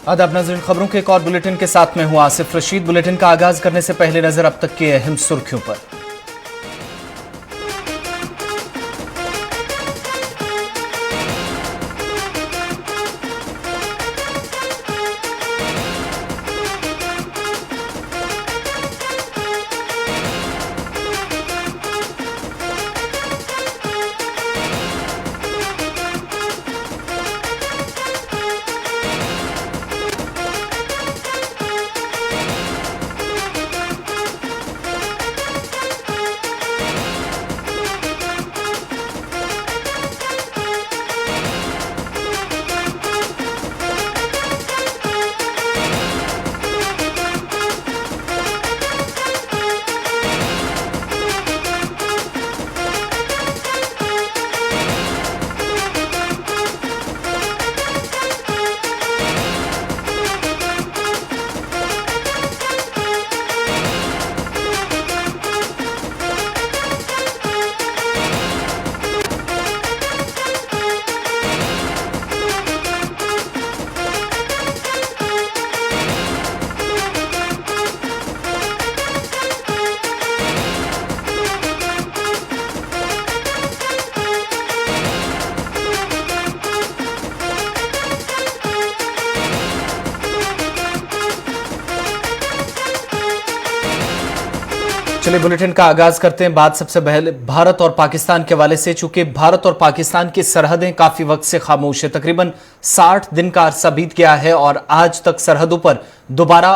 आदाब नाज़रीन, खबरों के एक और बुलेटिन के साथ में हूं आसिफ रशीद। बुलेटिन का आगाज करने से पहले नजर अब तक की अहम सुर्खियों पर। चलिए बुलेटिन का आगाज करते हैं। बात सबसे पहले भारत और पाकिस्तान के हवाले से। चूंकि भारत और पाकिस्तान की सरहदें काफी वक्त से खामोश है, तकरीबन 60 दिन का अरसा बीत गया है और आज तक सरहदों पर दोबारा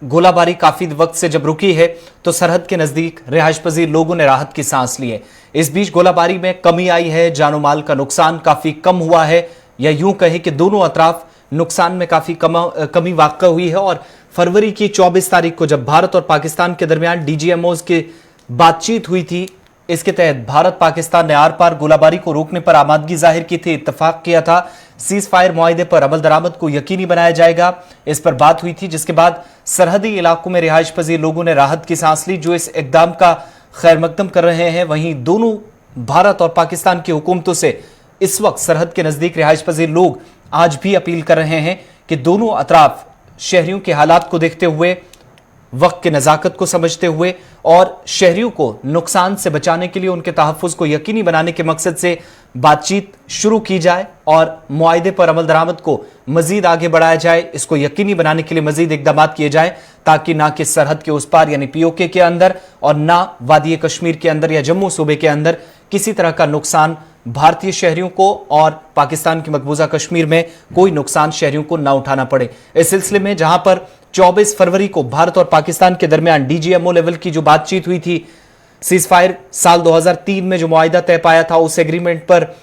गोलाबारी काफी वक्त से जब रुकी है तो सरहद के नजदीक रिहायश पजीर लोगों ने राहत की सांस ली है। इस बीच गोलाबारी में कमी आई है, जानो माल का नुकसान काफी कम हुआ है, या यूं कहे कि दोनों अतराफ नुकसान में काफी कमी वाक़ हुई है। और फरवरी की 24 तारीख को जब भारत और पाकिस्तान के दरमियान डीजीएमओज की बातचीत हुई थी, इसके तहत भारत पाकिस्तान ने आर पार गोलाबारी को रोकने पर आमादगी जाहिर की थी, इत्तफाक किया था। सीज फायर मुआहिदे पर अमल दरामद को यकीनी बनाया जाएगा, इस पर बात हुई थी, जिसके बाद सरहदी इलाकों में रिहायश पजीर लोगों ने राहत की सांस ली, जो इस इकदाम का खैर मकदम कर रहे हैं। वहीं दोनों भारत और पाकिस्तान की हुकूमतों से इस वक्त सरहद के नजदीक रिहायश पजीर लोग आज भी अपील कर रहे हैं कि दोनों अतराफ शहरियों के हालात को देखते हुए, वक्त के नजाकत को समझते हुए और शहरियों को नुकसान से बचाने के लिए उनके तहफ़्फ़ुज़ को यकीनी बनाने के मकसद से बातचीत शुरू की जाए और मुआहिदे पर अमल दरामद को मजीद आगे बढ़ाया जाए। इसको यकीनी बनाने के लिए मजीद इक़दाम किए जाए ताकि ना कि सरहद के उस पार यानी पीओके के अंदर और ना वादी कश्मीर के अंदर या जम्मू सूबे के अंदर किसी तरह का नुकसान भारतीय शहरियों को और पाकिस्तान की मकबूजा कश्मीर में कोई नुकसान शहरियों को ना उठाना पड़े। इस सिलसिले में जहां पर 24 फरवरी को भारत और पाकिस्तान के दरमियान डीजीएमओ लेवल की जो बातचीत हुई थी, सीज फायर साल 2003 में जो मुआहिदा तय पाया था, उस एग्रीमेंट पर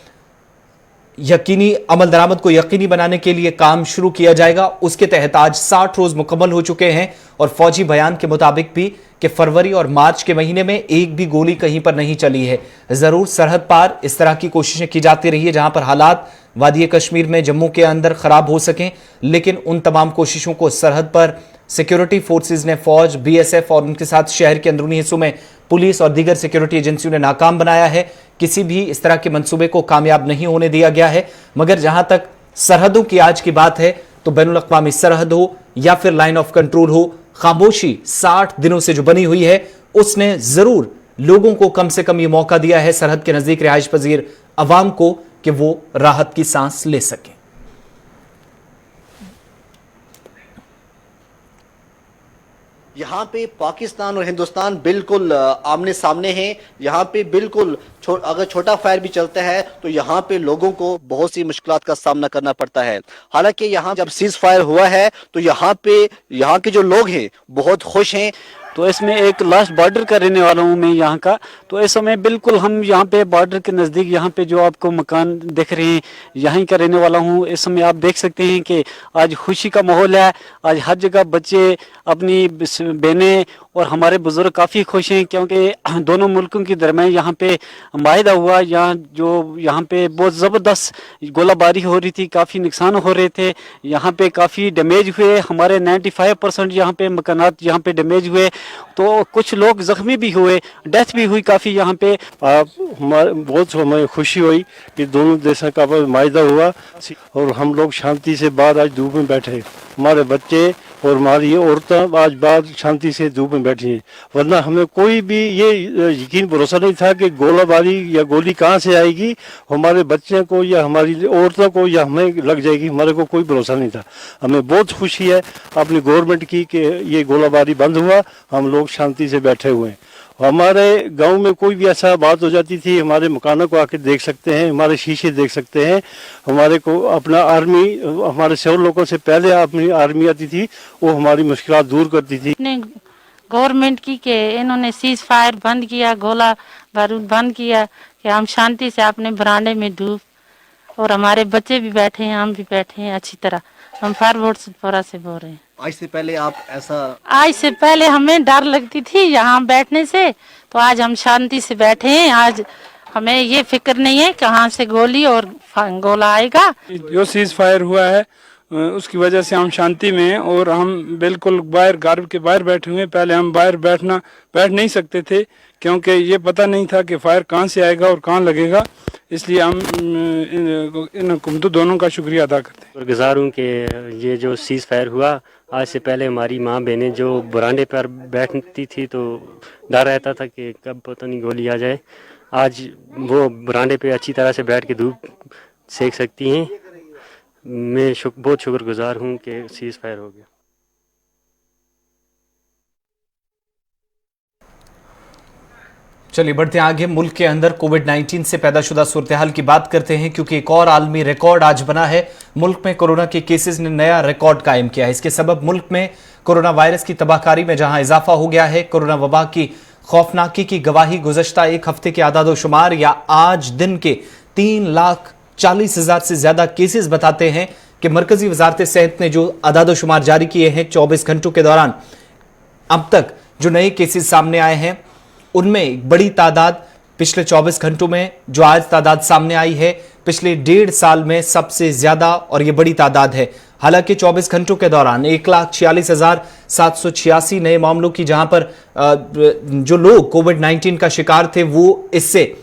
यकीनी अमल दरामद को यकीनी बनाने के लिए काम शुरू किया जाएगा। उसके तहत आज 60 रोज मुकम्मल हो चुके हैं और फौजी बयान के मुताबिक भी कि फरवरी और मार्च के महीने में एक भी गोली कहीं पर नहीं चली है। जरूर सरहद पार इस तरह की कोशिशें की जाती रही है जहां पर हालात वादी कश्मीर में जम्मू के अंदर खराब हो सकें, लेकिन उन तमाम कोशिशों को सरहद पर सिक्योरिटी फोर्सेज ने, फौज, बीएसएफ और उनके साथ शहर के अंदरूनी हिस्सों में पुलिस और दीगर सिक्योरिटी एजेंसियों ने नाकाम बनाया है। किसी भी इस तरह के मंसूबे को कामयाब नहीं होने दिया गया है। मगर जहां तक सरहदों की आज की बात है तो बैनुल अक़वामी सरहद हो या फिर लाइन ऑफ कंट्रोल हो, खामोशी 60 दिनों से जो बनी हुई है उसने जरूर लोगों को कम से कम यह मौका दिया है, सरहद के नजदीक रिहायश पजीर अवाम को, कि वो राहत की सांस ले सकें। यहाँ पे पाकिस्तान और हिंदुस्तान बिल्कुल आमने सामने हैं। यहाँ पे बिल्कुल अगर छोटा फायर भी चलता है तो यहाँ पे लोगों को बहुत सी मुश्किलात का सामना करना पड़ता है। हालांकि यहाँ जब सीज फायर हुआ है तो यहाँ के जो लोग हैं बहुत खुश हैं। तो इसमें एक लास्ट बॉर्डर का रहने वाला हूँ मैं यहाँ का। तो इस समय बिल्कुल हम यहाँ पे बॉर्डर के नज़दीक, यहाँ पे जो आपको मकान दिख रहे हैं, यहीं का रहने वाला हूँ। इस समय आप देख सकते हैं कि आज खुशी का माहौल है। आज हर जगह बच्चे, अपनी बहनें और हमारे बुजुर्ग काफ़ी खुश हैं, क्योंकि दोनों मुल्कों के दरमियान यहाँ पे माहिदा हुआ। यहाँ पे बहुत ज़बरदस्त गोलाबारी हो रही थी, काफ़ी नुकसान हो रहे थे, यहाँ पे काफ़ी डैमेज हुए। हमारे 95% यहाँ पे मकानात यहाँ पे डैमेज हुए, तो कुछ लोग ज़ख्मी भी हुए, डेथ भी हुई काफ़ी यहाँ पे। बहुत हमें खुशी हुई कि दोनों देशों का माहिदा हुआ और हम लोग शांति से बाहर आज धूप में बैठे। हमारे बच्चे और हमारी औरतें आज बाहर शांति से धूप में बैठी हैं, वरना हमें कोई भी ये यकीन भरोसा नहीं था कि गोलाबारी या गोली कहाँ से आएगी, हमारे बच्चे को या हमारी औरतों को या हमें लग जाएगी, हमारे को कोई भरोसा नहीं था। हमें बहुत खुशी है अपनी गवर्नमेंट की कि ये गोलाबारी बंद हुआ, हम लोग शांति से बैठे हुए हैं। हमारे गांव में कोई भी ऐसा बात हो जाती थी, हमारे मकानों को आके देख सकते हैं, हमारे शीशे देख सकते हैं। हमारे को अपना आर्मी, हमारे 100 लोगों से पहले अपनी आर्मी आती थी, वो हमारी मुश्किलात दूर करती थी। गवर्नमेंट की के इन्होंने सीज फायर बंद किया, गोला बारूद बंद किया कि हम शांति से अपने बरांडे में धूप, और हमारे बच्चे भी बैठे हैं, हम भी बैठे हैं अच्छी तरह। हम फारवर्ड से बोल रहे हैं। आज से पहले आप ऐसा आज से पहले हमें डर लगती थी यहाँ बैठने से, तो आज हम शांति से बैठे हैं। आज हमें ये फिक्र नहीं है कहाँ से गोली और गोला आएगा। जो सीज फायर हुआ है उसकी वजह से हम शांति में हैं और हम बिल्कुल बाहर घर के बाहर बैठे हुए हैं। पहले हम बाहर बैठ नहीं सकते थे, क्योंकि ये पता नहीं था कि फायर कहाँ से आएगा और कहाँ लगेगा। इसलिए हम इन हुकूमतों दोनों का शुक्रिया अदा करते हैं। गुजार हूँ कि ये जो सीज़ फायर हुआ, आज से पहले हमारी माँ बहनें जो बरांडे पर बैठती थी तो डर रहता था कि कब पता नहीं गोली आ जाए। आज वो बरांडे पे अच्छी तरह से बैठ के धूप सेक सकती हैं। मैं बहुत शुक्रगुजार हूँ कि सीज़ फायर हो गया। चलिए बढ़ते हैं आगे। मुल्क के अंदर कोविड-19 से पैदाशुदा सूरत हाल की बात करते हैं, क्योंकि एक और आलमी रिकॉर्ड आज बना है। मुल्क में कोरोना के केसेस ने नया रिकॉर्ड कायम किया है। इसके सबब मुल्क में कोरोना वायरस की तबाहकारी में जहां इजाफा हो गया है, कोरोना वबा की खौफनाकी की गवाही गुज़श्ता एक हफ्ते के आदादोशुमार या आज दिन के 3,40,000 से ज्यादा केसेस बताते हैं कि मरकजी वजारत सेहत ने जो आदादोशुमार जारी किए हैं 24 घंटों के दौरान, अब तक जो नए केसेस सामने आए हैं उनमें एक बड़ी तादाद पिछले 24 घंटों में जो आज तादाद सामने आई है, पिछले 1.5 साल में सबसे ज्यादा और ये बड़ी तादाद है। हालांकि 24 घंटों के दौरान 1,46,786 नए मामलों की, जहां पर जो लोग कोविड-19 का शिकार थे वो इससे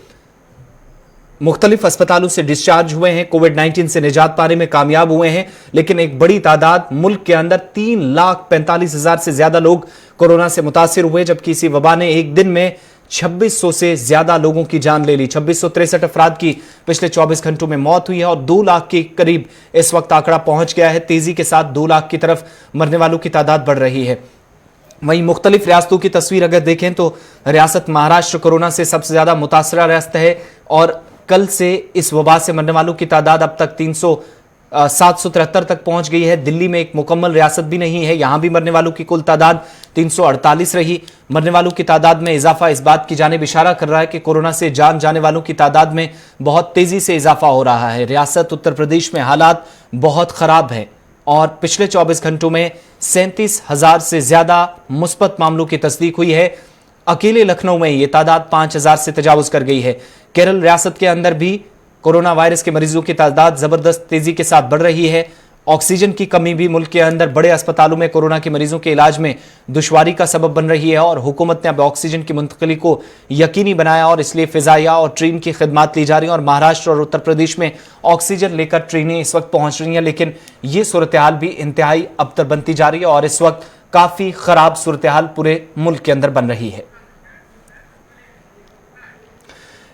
मुख्तलिफ अस्पतालों से डिस्चार्ज हुए हैं, कोविड-19 से निजात पाने में कामयाब हुए हैं। लेकिन एक बड़ी तादाद मुल्क के अंदर 3,45,000 से ज्यादा लोग कोरोना से मुतासिर हुए, जबकि इसी वबा ने एक दिन में 2600 से ज्यादा लोगों की जान ले ली। 2663 अफराद की पिछले 24 घंटों में मौत हुई है और 2 लाख के करीब इस वक्त आंकड़ा पहुंच गया है। तेजी के साथ 2 लाख की तरफ मरने वालों की तादाद बढ़ रही है। वहीं मुख्तलिफ रियासतों की तस्वीर अगर देखें तो रियासत महाराष्ट्र कोरोना से सबसे ज्यादा मुतासरा रियासत है और कल से इस वबा से मरने वालों की तादाद अब तक 773 तक पहुंच गई है। दिल्ली में एक मुकम्मल रियासत भी नहीं है, यहां भी मरने वालों की कुल तादाद 348 रही। मरने वालों की तादाद में इजाफा इस बात की जानिब इशारा कर रहा है कि कोरोना से जान जाने वालों की तादाद में बहुत तेजी से इजाफा हो रहा है। रियासत उत्तर प्रदेश में हालात बहुत खराब है और पिछले 24 घंटों में 37,000 से ज्यादा मुस्बत मामलों की तस्दीक हुई है। अकेले लखनऊ में ये तादाद 5,000 से तजावुज कर गई है। केरल रियासत के अंदर भी कोरोना वायरस के मरीजों की तादाद जबरदस्त तेजी के साथ बढ़ रही है। ऑक्सीजन की कमी भी मुल्क के अंदर बड़े अस्पतालों में कोरोना के मरीजों के इलाज में दुश्वारी का सबब बन रही है और हुकूमत ने अब ऑक्सीजन की मुंतकली को यकीनी बनाया और इसलिए फिजाइया और ट्रेन की खिदमात ली जा रही है और महाराष्ट्र और उत्तर प्रदेश में ऑक्सीजन लेकर ट्रेनें इस वक्त पहुंच रही हैं। लेकिन ये सूरत हाल भी इंतहाई अबतर बनती जा रही है और इस वक्त काफी खराब सूरत हाल पूरे मुल्क के अंदर बन रही है।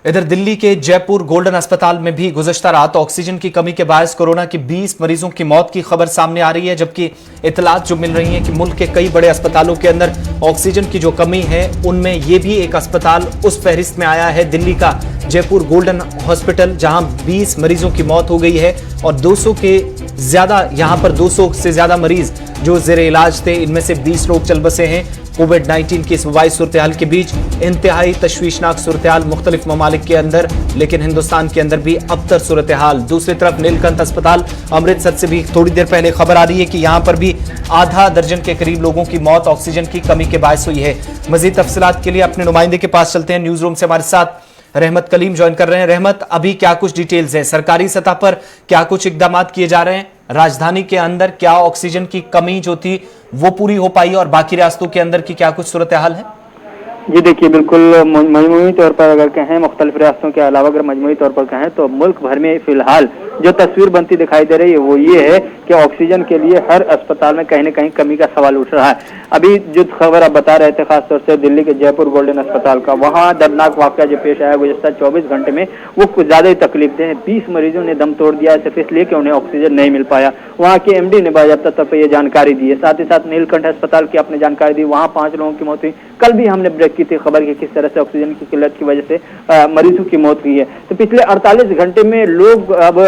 इधर दिल्ली के जयपुर गोल्डन अस्पताल में भी गुज़श्ता रात ऑक्सीजन की कमी के बायस कोरोना के 20 मरीजों की मौत की खबर सामने आ रही है, जबकि इतलात जो मिल रही है कि मुल्क के कई बड़े अस्पतालों के अंदर ऑक्सीजन की जो कमी है उनमें ये भी एक अस्पताल उस फहरिस्त में आया है, दिल्ली का जयपुर गोल्डन हॉस्पिटल, जहां 20 मरीजों की मौत हो गई है और 200 के ज्यादा, यहां पर 200 से ज्यादा मरीज जो जेर इलाज थे, इनमें से 20 लोग चल बसे हैं। कोविड-19 की इस वबाई सूरत हाल के बीच इंतहाई तशवीशनाक सूरत हाल मुख्तलिफ ममालिक के अंदर, लेकिन हिंदुस्तान के अंदर भी अबतर सूरत हाल। दूसरी तरफ नीलकंठ अस्पताल अमृतसर से भी थोड़ी देर पहले खबर आ रही है कि यहां पर भी आधा दर्जन के करीब लोगों की मौत ऑक्सीजन की कमी के बायस हुई है। मजीद तफसीलात के लिए अपने नुमाइंदे के पास चलते हैं। न्यूज रूम से हमारे साथ रहमत कलीम ज्वाइन कर रहे हैं। रहमत, अभी क्या कुछ डिटेल्स है, सरकारी सतह पर क्या कुछ इकदाम किए जा रहे हैं? राजधानी के अंदर क्या ऑक्सीजन की कमी जो थी वो पूरी हो पाई और बाकी रियासतों के अंदर की क्या कुछ सूरत हाल है? जी देखिए, बिल्कुल मजमूई तौर पर अगर कहें, मुख्तलिफ रियासतों के अलावा अगर मजमूई तौर पर कहें तो मुल्क भर में फिलहाल जो तस्वीर बनती दिखाई दे रही है वो ये है कि ऑक्सीजन के लिए हर अस्पताल में कहीं न कहीं कमी का सवाल उठ रहा है। अभी जो खबर आप बता रहे थे खासतौर से दिल्ली के जयपुर गोल्डन अस्पताल का, वहाँ दर्दनाक वाकया जो पेश आया गुज़श्ता 24 घंटे में वो कुछ ज्यादा ही तकलीफ दे है। 20 मरीजों ने दम तोड़ दिया सिर्फ इसलिए कि उन्हें ऑक्सीजन नहीं मिल पाया। वहाँ के MD ने बाज़ाब्ता तौर पर यह जानकारी दी है। साथ ही साथ नीलकंठ अस्पताल की आपने जानकारी दी, वहाँ 5 लोगों की मौत हुई। कल भी हमने ब्रेक की थी खबर की किस तरह से ऑक्सीजन की किल्लत की वजह से मरीजों की मौत हुई है। तो पिछले 48 घंटे में लोग अब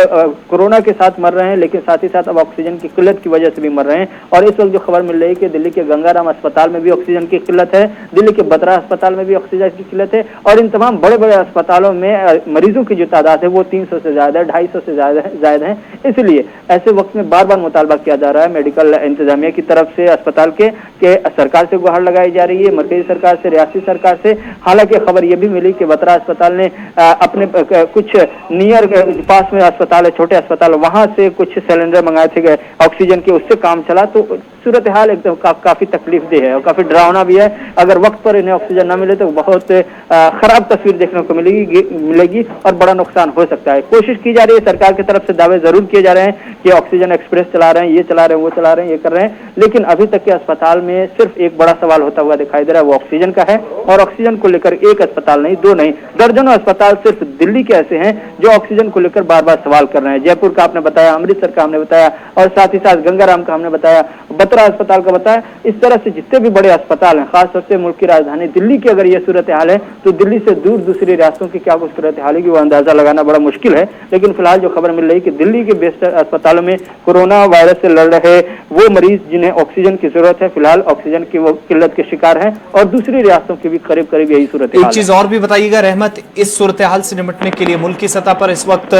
कोरोना के साथ मर रहे हैं, लेकिन साथ ही साथ अब ऑक्सीजन की किल्लत की वजह से भी मर रहे हैं। और इस वक्त जो खबर मिल रही है कि दिल्ली के गंगाराम अस्पताल में भी ऑक्सीजन की किल्लत है, दिल्ली के बत्रा अस्पताल में भी ऑक्सीजन की किल्लत है, और इन तमाम बड़े बड़े अस्पतालों में मरीजों की जो तादाद है वो 300 से ज्यादा है, 250 से ज्यादा है। इसलिए ऐसे वक्त में बार बार मुतालबा किया जा रहा है मेडिकल इंतजामिया की तरफ से, अस्पताल के सरकार से गुहार लगाई जा रही है, मरकजी सरकार से, रियासती सरकार से। हालांकि खबर यह भी मिली कि बत्रा अस्पताल ने अपने कुछ नियर पास में अस्पताल है, छोटे अस्पताल, वहां से कुछ सिलेंडर मंगाए थे ऑक्सीजन के, उससे काम चला। तो सूरत हाल एकदम काफी तकलीफदेह है और काफी डरावना भी है। अगर वक्त पर इन्हें ऑक्सीजन न मिले तो बहुत खराब तस्वीर देखने को मिलेगी और बड़ा नुकसान हो सकता है। कोशिश की जा रही है, सरकार की तरफ से दावे जरूर किए जा रहे हैं कि ऑक्सीजन एक्सप्रेस चला रहे हैं, ये चला रहे हैं, वो चला रहे हैं, ये कर रहे हैं, लेकिन अभी तक के अस्पताल में सिर्फ एक बड़ा सवाल होता हुआ दिखाई दे रहा है, वो ऑक्सीजन का है। और ऑक्सीजन को लेकर एक अस्पताल नहीं, 2 नहीं, दर्जनों अस्पताल सिर्फ दिल्ली के ऐसे हैं जो ऑक्सीजन को लेकर बार बार सवाल कर रहे हैं। जयपुर का आपने बताया, अमृतसर का हमने बताया, और साथ ही साथ गंगाराम का हमने बताया, बत्रा अस्पताल का बताया। इस तरह से जितने भी बड़े अस्पताल हैं, खासतौर से मुल्क की राजधानी दिल्ली की अगर ये सूरत हाल है तो दिल्ली से दूर दूसरी रियासतों की क्या कुछ सूरत हाल है वो अंदाजा लगाना बड़ा मुश्किल है। लेकिन फिलहाल जो खबर मिल रही है कि दिल्ली के बेस्ट अस्पतालों में कोरोना वायरस से लड़ रहे वो मरीज जिन्हें ऑक्सीजन की जरूरत है, फिलहाल ऑक्सीजन की वो किल्लत के शिकार हैं, और दूसरी रियासतों की भी करीब करीब यही सूरत हाल है। एक चीज और भी बताइएगा रहमत, इस सूरत हाल से निपटने के लिए मुल्क की सतह पर इस वक्त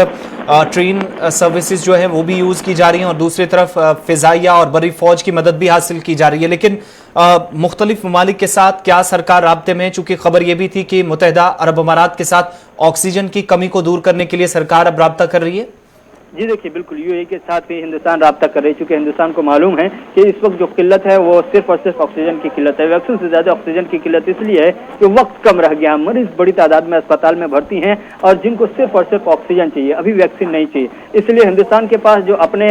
ट्रेन सर्विसेज जो है वो भी यूज की जा रही हैं और दूसरी तरफ फिजाइया और बड़ी फौज की मदद भी हासिल की जा रही है, लेकिन मुख्तलिफ ममालिक के साथ क्या सरकार राब्ते में? चूंकि खबर यह भी थी कि मुत्तहिदा अरब अमारात के साथ ऑक्सीजन की कमी को दूर करने के लिए सरकार अब राब्ता कर रही है। जी देखिए, बिल्कुल यूएई के साथ भी हिंदुस्तान राब्ता कर रही है, चूंकि हिंदुस्तान को मालूम है कि इस वक्त जो किल्लत है वो सिर्फ और सिर्फ ऑक्सीजन की किल्लत है। वैक्सीन से ज्यादा ऑक्सीजन की किल्लत इसलिए है कि वक्त कम रह गया, मरीज बड़ी तादाद में अस्पताल में भर्ती हैं और जिनको सिर्फ और सिर्फ ऑक्सीजन चाहिए, अभी वैक्सीन नहीं चाहिए। इसलिए हिंदुस्तान के पास जो अपने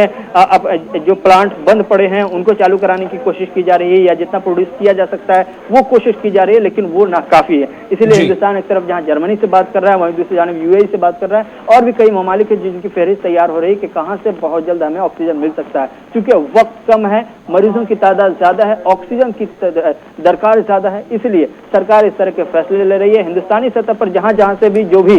जो प्लांट बंद पड़े हैं उनको चालू कराने की कोशिश की जा रही है, या जितना प्रोड्यूस किया जा सकता है वो कोशिश की जा रही है, लेकिन वो नाकाफी है। इसलिए हिंदुस्तान एक तरफ जहाँ जर्मनी से बात कर रहा है, वहीं दूसरी जानब यूएई से बात कर रहा है, और भी कई ममालिक है जिनकी फहरिस्त तैयार हो रही है कि कहाँ से बहुत जल्द हमें ऑक्सीजन मिल सकता है। क्योंकि वक्त कम है, मरीजों की तादाद ज्यादा है, ऑक्सीजन की दरकार ज्यादा है, इसलिए सरकार इस तरह के फैसले ले रही है। हिंदुस्तानी सतह पर जहां जहां से भी जो भी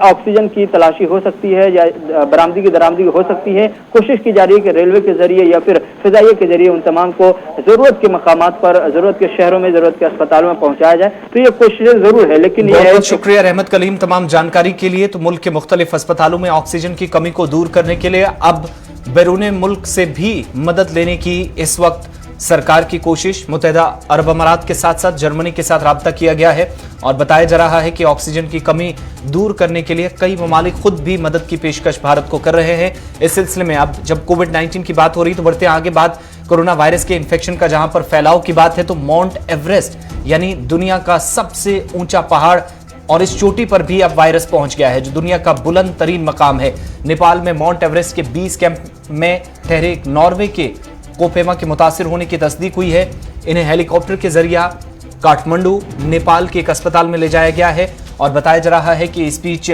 ऑक्सीजन की तलाशी हो सकती है या बरामदगी दरामदगी हो सकती है, कोशिश की जा रही है कि रेलवे के जरिए या फिर फिजाइये के जरिए उन तमाम को जरूरत के मकामात पर, जरूरत के शहरों में, जरूरत के अस्पतालों में पहुंचाया जाए। तो ये कोशिशें जरूर है, लेकिन ये बहुत शुक्रिया रहमत कलीम तमाम जानकारी के लिए। तो मुल्क के मुख्तलिफ अस्पतालों में ऑक्सीजन की कमी को दूर करने के लिए अब बैरून मुल्क से भी मदद लेने की इस वक्त सरकार की कोशिश। मुत्तहिदा अरब अमारात के साथ साथ जर्मनी के साथ राब्ता किया गया है और बताया जा रहा है कि ऑक्सीजन की कमी दूर करने के लिए कई ममालिक खुद भी मदद की पेशकश भारत को कर रहे हैं। इस सिलसिले में अब जब कोविड-19 की बात हो रही तो बढ़ते आगे बात कोरोना वायरस के इन्फेक्शन का जहां पर फैलाव की बात है, तो माउंट एवरेस्ट यानी दुनिया का सबसे ऊंचा पहाड़, और इस चोटी पर भी अब वायरस पहुंच गया है जो दुनिया का बुलंद तरीन मकाम है। नेपाल में माउंट एवरेस्ट के बेस कैंप में ठहरे नॉर्वे के कोपेमा के मुतासिर होने की तस्दीक हुई है। इन्हें हेलीकॉप्टर के जरिए काठमांडू नेपाल के एक अस्पताल में ले जाया गया है और बताया जा रहा है कि इस बीच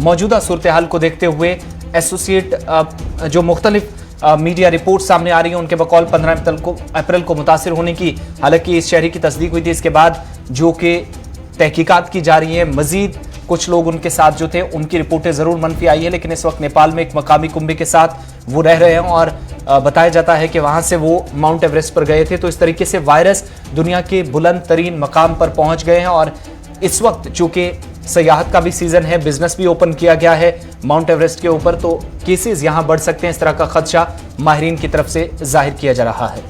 मौजूदा सूरत हाल को देखते हुए एसोसिएट जो मुख्तलिफ मीडिया रिपोर्ट सामने आ रही है उनके बकौल 15 अप्रैल को मुतासिर होने की, हालांकि इस शहरी की तस्दीक हुई थी इसके बाद जो कि तहकीकात की जा रही है। मजीद कुछ लोग उनके साथ जो थे उनकी रिपोर्टें जरूर मनफी आई है, लेकिन इस वक्त नेपाल में एक मकामी कुंबे के साथ वो रह रहे हैं और बताया जाता है कि वहां से वो माउंट एवरेस्ट पर गए थे। तो इस तरीके से वायरस दुनिया के बुलंद तरीन मकाम पर पहुंच गए हैं और इस वक्त चूंकि सयाहत का भी सीजन है, बिजनेस भी ओपन किया गया है माउंट एवरेस्ट के ऊपर, तो केसेस यहां बढ़ सकते हैं, इस तरह का खदशा माहिरीन की तरफ से जाहिर किया जा रहा है।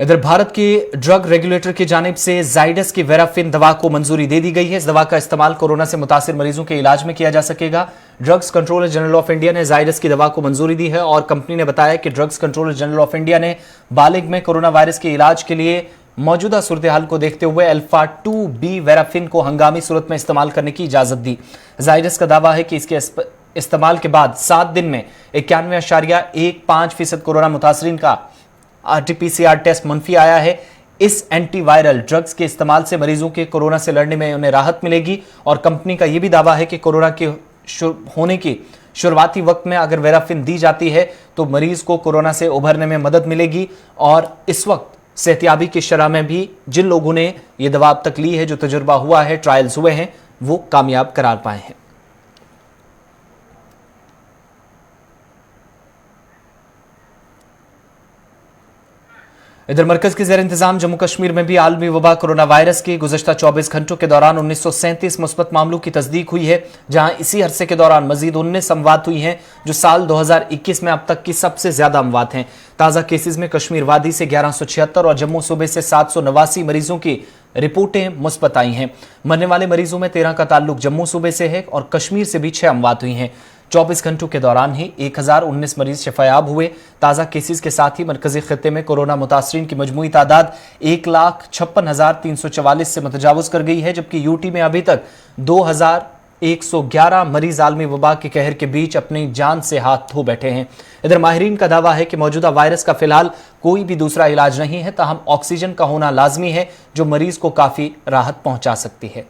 इधर भारत के ड्रग रेगुलेटर की जानिब से जाइडस की वेराफिन दवा को मंजूरी दे दी गई है। इस दवा का इस्तेमाल कोरोना से मुतासिर मरीजों के इलाज में किया जा सकेगा। Drugs controller general of India ने जाइडस की दवा को मंजूरी दी है और कंपनी ने बताया कि drugs controller general of India ने बालिग में कोरोना वायरस के इलाज के लिए मौजूदा सूरत हाल को देखते हुए अल्फा 2B वेराफिन को हंगामी सूरत में इस्तेमाल करने की इजाजत दी। जाइडस का दावा है कि इसके इस्तेमाल के बाद 7 दिन में 91.15% कोरोना मुतासरीन का RT-PCR टेस्ट मनफी आया है। इस एंटीवायरल ड्रग्स के इस्तेमाल से मरीजों के कोरोना से लड़ने में उन्हें राहत मिलेगी और कंपनी का यह भी दावा है कि कोरोना के होने की शुरुआती वक्त में अगर वेराफिन दी जाती है तो मरीज को कोरोना से उभरने में मदद मिलेगी और इस वक्त सेहतियाबी की शरह में भी जिन लोगों ने यह दवा अब तक ली है, जो तजुर्बा हुआ है, ट्रायल्स हुए हैं, वो कामयाब करार पाए हैं। इधर मरकज के ज़ेर इंतजाम जम्मू कश्मीर में भी आलमी वबा कोरोना वायरस के गुज़श्ता 24 घंटों के दौरान 1937 मुस्बत मामलों की तस्दीक हुई है, जहां इसी अरसे के दौरान मजीद 19 अमवात हुई हैं, जो साल 2021 में अब तक की सबसे ज्यादा अमवात हैं। ताज़ा केसेस में कश्मीर वादी से 1176 और जम्मू सूबे से 789 मरीजों की रिपोर्टें मुस्बत आई हैं। मरने वाले मरीजों में 13 का ताल्लुक जम्मू सूबे से है और कश्मीर से भी 6 अमवात हुई हैं। 24 घंटों के दौरान ही 1019 मरीज शफायाब हुए। ताज़ा केसेस के साथ ही मरकजी खित्ते में कोरोना मुतासरीन की मजमूई तादाद 1,56,344 से मतजावज कर गई है, जबकि यूटी में अभी तक 2,111 मरीज आलमी वबा के कहर के बीच अपनी जान से हाथ धो बैठे हैं। इधर माहिरीन का दावा है कि मौजूदा वायरस का फिलहाल कोई भी दूसरा इलाज नहीं है, ताहम ऑक्सीजन का होना लाजमी है, जो मरीज को काफी राहत पहुंचा सकती है।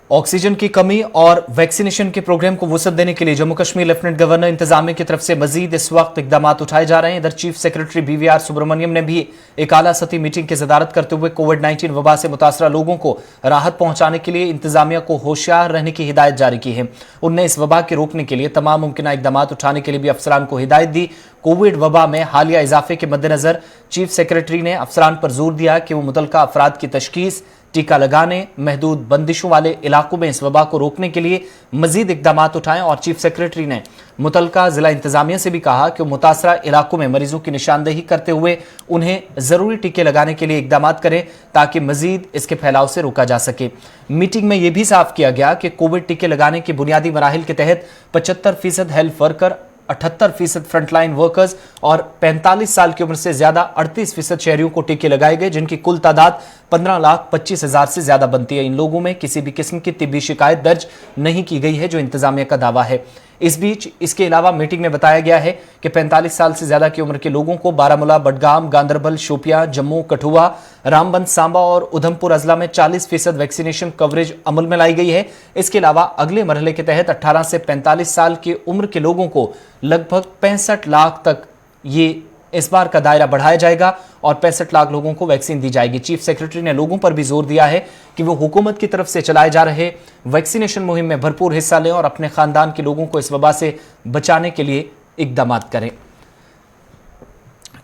ऑक्सीजन की कमी और वैक्सीनेशन के प्रोग्राम को वसअत देने के लिए जम्मू कश्मीर लेफ्टिनेंट गवर्नर इंतजामिया की तरफ से मजीद इस वक्त इकदाम उठाए जा रहे हैं। इधर चीफ सेक्रेटरी BVR सुब्रमण्यम ने भी एक आला सतही मीटिंग की सदारत करते हुए कोविड-19 वबा से मुतासरा लोगों को राहत पहुंचाने के लिए इंतजामिया को होशियार रहने की हिदायत जारी की है। उनने इस वबा के रोकने के लिए तमाम मुमकिन इकदाम उठाने के लिए भी अफसरान को हिदायत दी। कोविड वबा में हालिया इजाफे के मद्देनजर चीफ सेक्रेटरी ने अफसरान पर जोर दिया कि वो मुतलका अफराद की तशखीस, टीका लगाने, महदूद बंदिशों वाले इलाकों में इस वबा को रोकने के लिए मजीद इकदाम उठाएं और चीफ सेक्रेटरी ने मुतलका जिला इंतजामिया से भी कहा कि वो मुतासरा इलाकों में मरीजों की निशानदेही करते हुए उन्हें जरूरी टीके लगाने के लिए इकदाम करें ताकि मजीद इसके फैलाव से रोका जा सके। मीटिंग में यह भी साफ किया गया कि कोविड टीके लगाने के बुनियादी मराहिल के तहत 75% हेल्थ वर्कर, 78% फ्रंटलाइन वर्कर्स और 45 साल की उम्र से ज्यादा 38% शहरियों को टीके लगाए गए, जिनकी कुल तादाद 15,25,000 से ज्यादा बनती है। इन लोगों में किसी भी किस्म की तिब्बी शिकायत दर्ज नहीं की गई है, जो इंतजामिया का दावा है। इस बीच इसके अलावा मीटिंग में बताया गया है कि 45 साल से ज्यादा की उम्र के लोगों को बारामूला, बडगाम, गांदरबल, शोपियां, जम्मू, कठुआ, रामबन, सांबा और उधमपुर अजला में 40% वैक्सीनेशन कवरेज अमल में लाई गई है। इसके अलावा अगले मरहले के तहत 18 से 45 साल की उम्र के लोगों को लगभग 65 लाख तक ये इस बार का दायरा बढ़ाया जाएगा और 65 लाख लोगों को वैक्सीन दी जाएगी। चीफ सेक्रेटरी ने लोगों पर भी जोर दिया है कि वो हुकूमत की तरफ से चलाए जा रहे वैक्सीनेशन मुहिम में भरपूर हिस्सा लें और अपने खानदान के लोगों को इस वबा से बचाने के लिए इकदाम करें।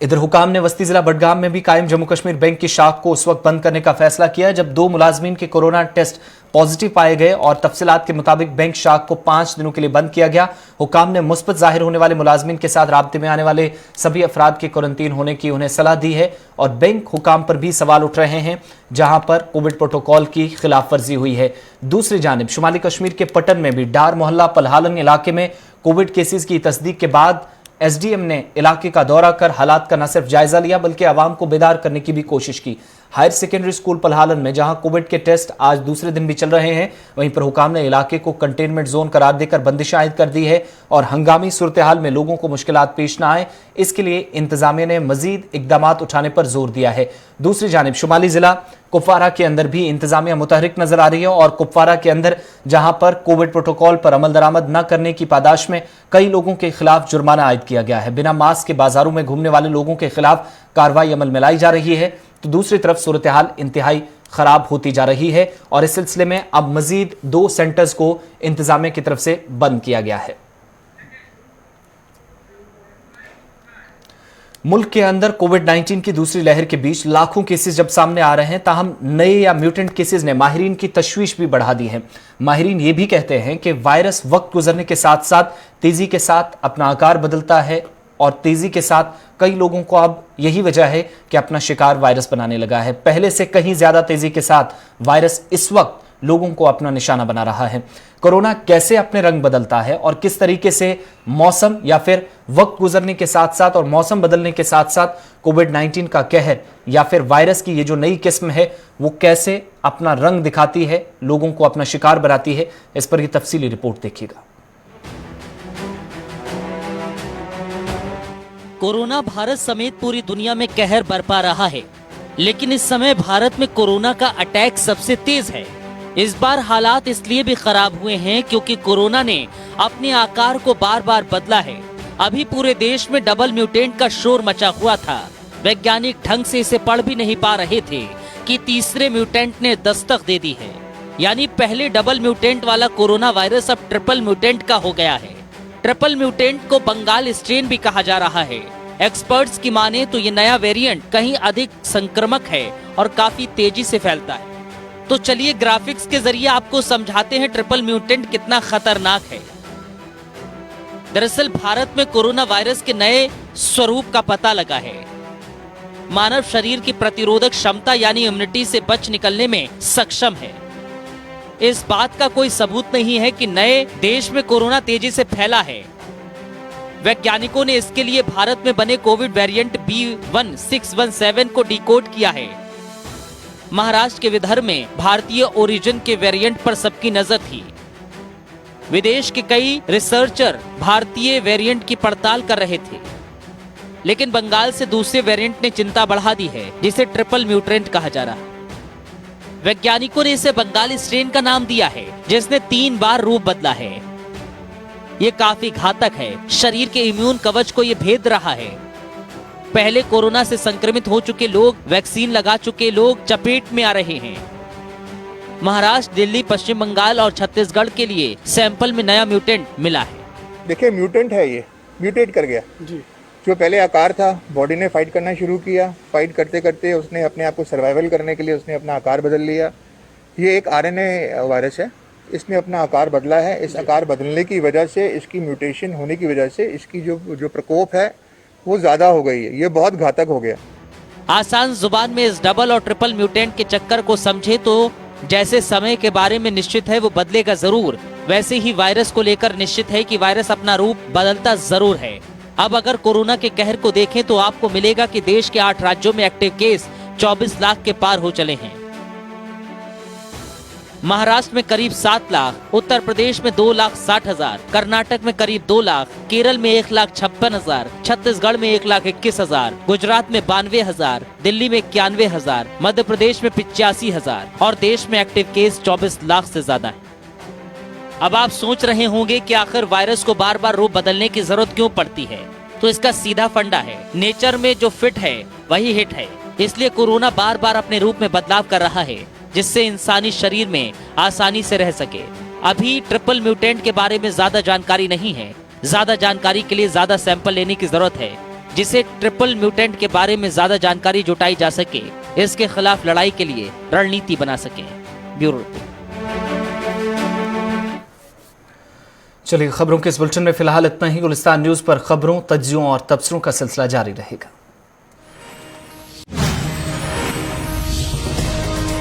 इधर हुकाम ने वस्ती जिला बडगाम में भी कायम जम्मू कश्मीर बैंक की शाख को उस वक्त बंद करने का फैसला किया जब 2 मुलाजमीन के कोरोना टेस्ट पॉजिटिव पाए गए और तफसीलात के मुताबिक बैंक शाख को 5 दिनों के लिए बंद किया गया। हुकाम ने मुस्बत जाहिर होने वाले मुलाजमीन के साथ राब्ते में आने वाले सभी अफराद के क्वारंटीन होने की उन्हें सलाह दी है और बैंक हुकाम पर भी सवाल उठ रहे हैं जहां पर कोविड प्रोटोकॉल की खिलाफ वर्जी हुई है। दूसरी जानिब शुमाली कश्मीर के पटन में भी डार मोहल्ला पलहालन इलाके में कोविड केसेस की तस्दीक के बाद SDM ने इलाके का दौरा कर हालात का न सिर्फ जायजा लिया बल्कि आवाम को बेदार करने की भी कोशिश की। हायर सेकेंडरी स्कूल पलहालन में जहां कोविड के टेस्ट आज दूसरे दिन भी चल रहे हैं, वहीं पर हुकाम ने इलाके को कंटेनमेंट जोन करार देकर बंदिशें आयद कर दी है और हंगामी सूरत हाल में लोगों को मुश्किलात पेश न आए, इसके लिए इंतजामिया ने मजीद इकदाम उठाने पर जोर दिया है। दूसरी जानिब शुमाली जिला कुपवारा के अंदर भी इंतजामिया मुतहरिक नजर आ रही है और कुपवारा के अंदर जहां पर कोविड प्रोटोकॉल पर अमल दरामद न करने की पादाश में कई लोगों के खिलाफ जुर्माना आयद किया गया है। बिना मास्क के बाजारों में घूमने वाले लोगों के खिलाफ कार्रवाई अमल में लाई जा रही है। तो दूसरी तरफ सूरत हाल इंतहाई खराब होती जा रही है और इस सिलसिले में अब मजीद 2 सेंटर्स को इंतजामिया की तरफ से बंद किया गया है। मुल्क के अंदर कोविड-19 की दूसरी लहर के बीच लाखों केसेस जब सामने आ रहे हैं, ताहम नए या म्यूटेंट केसेस ने माहिरीन की तशवीश भी बढ़ा दी है। माहिरीन ये भी कहते हैं कि वायरस वक्त गुजरने के साथ साथ तेजी के साथ अपना आकार बदलता है और तेजी के साथ कई लोगों को अब यही वजह है कि अपना शिकार वायरस बनाने लगा है। पहले से कहीं ज्यादा तेजी के साथ वायरस इस वक्त लोगों को अपना निशाना बना रहा है। कोरोना कैसे अपने रंग बदलता है और किस तरीके से मौसम या फिर वक्त गुजरने के साथ साथ और मौसम बदलने के साथ साथ कोविड-19 का कहर या फिर वायरस की ये जो नई किस्म है वो कैसे अपना रंग दिखाती है, लोगों को अपना शिकार बनाती है, इस पर ही तफसीली रिपोर्ट देखिएगा। कोरोना भारत समेत पूरी दुनिया में कहर बरपा रहा है, लेकिन इस समय भारत में कोरोना का अटैक सबसे तेज है। इस बार हालात इसलिए भी खराब हुए हैं क्योंकि कोरोना ने अपने आकार को बार बार बदला है। अभी पूरे देश में डबल म्यूटेंट का शोर मचा हुआ था। वैज्ञानिक ढंग से इसे पढ़ भी नहीं पा रहे थे कि तीसरे म्यूटेंट ने दस्तक दे दी है। यानी पहले डबल म्यूटेंट वाला कोरोना वायरस अब ट्रिपल म्यूटेंट का हो गया है। ट्रिपल म्यूटेंट को बंगाल स्ट्रेन भी कहा जा रहा है। एक्सपर्ट्स की माने तो ये नया वेरिएंट कहीं अधिक संक्रामक है और काफी तेजी से फैलता है। तो चलिए ग्राफिक्स के जरिए आपको समझाते हैं ट्रिपल म्यूटेंट कितना खतरनाक है। दरअसल भारत में कोरोना वायरस के नए स्वरूप का पता लगा है। मानव शरीर की प्रतिरोधक क्षमता यानी इम्यूनिटी से बच निकलने में सक्षम है। इस बात का कोई सबूत नहीं है कि नए देश में कोरोना तेजी से फैला है। वैज्ञानिकों ने इसके लिए भारत में बने कोविड वेरिएंट B1617 को डिकोड किया है। महाराष्ट्र के विदर्भ में भारतीय ओरिजिन के वेरिएंट पर सबकी नजर थी। विदेश के कई रिसर्चर भारतीय वेरिएंट की पड़ताल कर रहे थे, लेकिन बंगाल से दूसरे वेरिएंट ने चिंता बढ़ा दी है, जिसे ट्रिपल म्यूटेंट कहा जा रहा है। वैज्ञानिकों ने इसे बंगाली स्ट्रेन का नाम दिया है, जिसने 3 बार रूप बदला है। ये काफी घातक है। शरीर के इम्यून कवच को ये भेद रहा है। पहले कोरोना से संक्रमित हो चुके लोग, वैक्सीन लगा चुके लोग चपेट में आ रहे हैं। महाराष्ट्र, दिल्ली, पश्चिम बंगाल और छत्तीसगढ़ के लिए सैंपल में नया म्यूटेंट मिला है। देखिए म्यूटेंट है, ये म्यूटेट कर गया जी। जो पहले आकार था, बॉडी ने फाइट करना शुरू किया। फाइट करते करते उसने अपने आप को सर्वाइवल करने के लिए उसने अपना आकार बदल लिया। ये एक आरएनए वायरस है, इसने अपना आकार बदला है। इस आकार बदलने की वजह से, इसकी म्यूटेशन होने की वजह से इसकी जो प्रकोप है वो ज्यादा हो गई है। ये बहुत घातक हो गया। आसान जुबान में इस डबल और ट्रिपल म्यूटेंट के चक्कर को समझे तो जैसे समय के बारे में निश्चित है वो बदलेगा जरूर, वैसे ही वायरस को लेकर निश्चित है कि वायरस अपना रूप बदलता जरूर है। अब अगर कोरोना के कहर को देखें तो आपको मिलेगा कि देश के 8 राज्यों में एक्टिव केस 24 लाख के पार हो चले हैं। महाराष्ट्र में करीब 7 लाख, उत्तर प्रदेश में 2,60,000, कर्नाटक में करीब 2 लाख, केरल में 1,56,000, छत्तीसगढ़ में 1,21,000, गुजरात में 92,000, दिल्ली में 91,000, मध्य प्रदेश में 85,000 और देश में एक्टिव केस 24 लाख से ज्यादा है। अब आप सोच रहे होंगे कि आखिर वायरस को बार बार रूप बदलने की जरूरत क्यों पड़ती है? तो इसका सीधा फंडा है, नेचर में जो फिट है वही हिट है। इसलिए कोरोना बार बार अपने रूप में बदलाव कर रहा है, जिससे इंसानी शरीर में आसानी से रह सके। अभी ट्रिपल म्यूटेंट के बारे में ज्यादा जानकारी नहीं है। ज्यादा जानकारी के लिए ज्यादा सैंपल लेने की जरूरत है, जिससे ट्रिपल म्यूटेंट के बारे में ज्यादा जानकारी जुटाई जा सके, इसके खिलाफ लड़ाई के लिए रणनीति बना सके। Bureau report. चलिए खबरों के इस बुलेटिन में फिलहाल इतना ही। गुलिस्तान न्यूज पर खबरों, तज्जियों और तबसरों का सिलसिला जारी रहेगा।